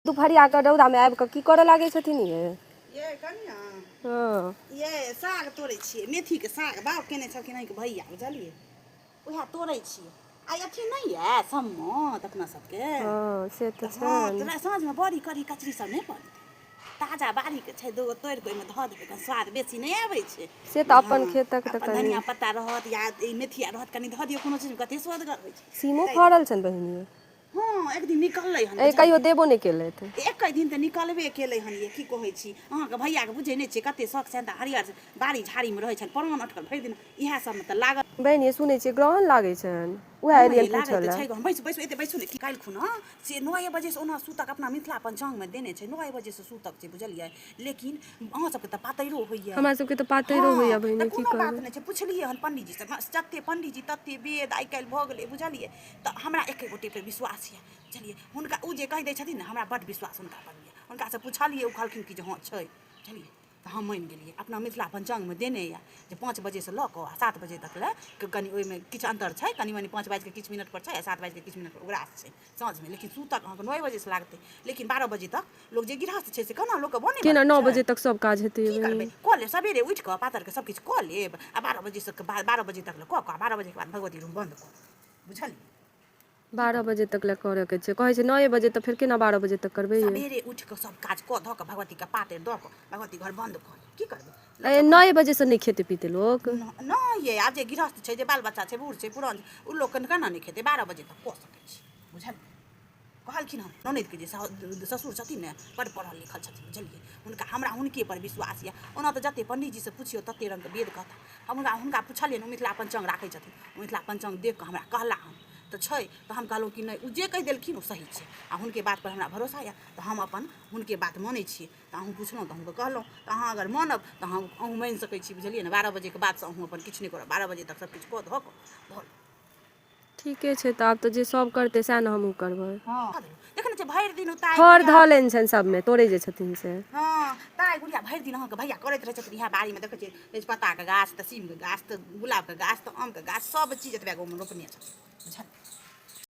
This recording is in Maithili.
दुपहरिया के रौदा में आबि के की करे लागे छथिन ये कनिया हाँ ये साग तोड़े छियै मेथी के साग बाप केने छलखिन है के भैया बुझलिए उहे तोड़े छियै आई अथी नहीं है सम्मत अपना सबके हाँ से तो हाँ छै तोरा साँझ में बड़ी कढ़ी कचरी सब नहीं पड़तै ताजा बाड़ी के छै दूगो तोड़ के ओहिमे धऽ देबै तऽ स्वाद बेसी नहीं आबै छै से तऽ अपन खेतक तऽ अपन धनिया पत्ता रहत या मेथिया रहत कनि धऽ दियौ कोनो चीज कते स्वदगर होइ छै सीमो फड़ल छनि बहिनी हाँ एक दिन निकललै हन ए कहियो देबो नहि केलथि एक दिन तऽ निकलबे केलै हन ये की कहै छी अहाँके भैयाके बुझै नहि छियै कते शौक छनि तऽ हरियर बाड़ी झाड़ीमे रहै छनि प्राण अटकल भरि दिन इएह सबमे तऽ लागल बहिनी सुनै छियै ग्रहण लागै छनि उएह एलियन पूछऽ लए बैसु बैसु एते बैसु ने कि काल्हि खुना से 9 बजे से ओना सूतक अपना मिथिला पंचांगमे देने छै 9 बजे से सूतक छै बुझलियै लेकिन अहाँ सबके तऽ पातैरो होइए हमरा सबके तऽ पातैरो होइए बहिनी की कोनो बात करबै नहि छै पुछलियै हन पंडितजी से जते पंडितजी तते वेद आइ काल्हि भऽ गेलै बुझलियै तऽ हमरा एके गोटे पर विश्वास यऽ बुझलियै हुनका उ जे कहि दै छथिन ने हमरा बड्ड विश्वास हुनका पर यऽ हुनकासँ पुछलियै उ कहलखिन कि जे हाँ छै बुझलियै तऽ हम मानि गेलियै अपना मिथिला पंचांगमे देने यऽ जे 5 बजे से लऽ कऽ 7 बजे तक लए कनि ओहिमे किछु अन्तर छै कनि मनि 5 बाजि के किछु मिनट पर छै आ 7 बाजि के किछु मिनट पर उगरास छै साँझमे लेकिन सूतक अहाँके 9 बजे से लागतै लेकिन 12 बजे तक लोग जे गृहस्थ छै से केना लोकके बने केना 9 बजे तक सब काज हेतै की करबै कऽ लेब सबेरे उठि कऽ पातरके सब किछु कऽ लेब आ 12 बजे से 12 बजे तक कऽ कऽ 12 बजे के बाद भगवती रूम बन्द कऽ बुझलियै 12 बजे तक लए करे के छै कहै छै 9 बजे तऽ फेर केना 12 बजे तक करबै सबेरे उठि कऽ सब काज कऽ धऽ कऽ भगवतीके पातरि दऽ कऽ भगवती घर बन्द कऽ की करबै 9 बजे से नहीं खेते पीते लोग नहीं ये आब जे गृहस्थ छै जे बाल बच्चा छै बूढ़ छै पुरान उ लोग केना नहीं खेतै 12 बजे तक कऽ सकै छी बुझलियै कहलखिन हम ननदिके जे ससुर छथिन ने बड्ड पढ़ल लिखल छथिन बुझलियै हमरा हुनके पर विश्वास यऽ ओना तऽ जते पंडितजीसँ पुछियौ तते रङ्गके वेद कहता हम हुनका पुछलियनि मिथिला पंचांग राखै छथिन मिथिला पंचांग देख कऽ हमरा कहला हन तऽ छै तऽ हम कहलहुँ कि नहीं उ जे कहि देलखिन ओ सही छै आ हुनके बात पर हमरा भरोसा यऽ तऽ हम अपन हुनके बात मानै छियै तऽ अहूँ पुछलहुँ तऽ अहूँके कहलहुँ तऽ अहाँ अगर मानब तऽ अहूँ मानि सकै छी बुझलियै ने 12 बजेके बादसँ अहूँ अपन किछु नहि करब 12 बजे तक सब किछु कऽ धऽ कऽ भऽ ठीके छै तऽ आब तऽ जे सब करतै सएह ने हमहूँ करबै हाँ देखने छै भरि दिन उताय फर धऽ लेने छनि सबमे तोड़े जे छथिन से हाँ ताय गुड़िया भरि दिन अहाँके भैया करैत रहै छथिन इएह बाड़ीमे देखै छियै तेजपत्ताके गाछ तऽ सीमके गाछ तऽ गुलाबके गाछ तऽ आमके गाछ सब चीज एतबे गाँवमे रोपने छथिन बुझलियै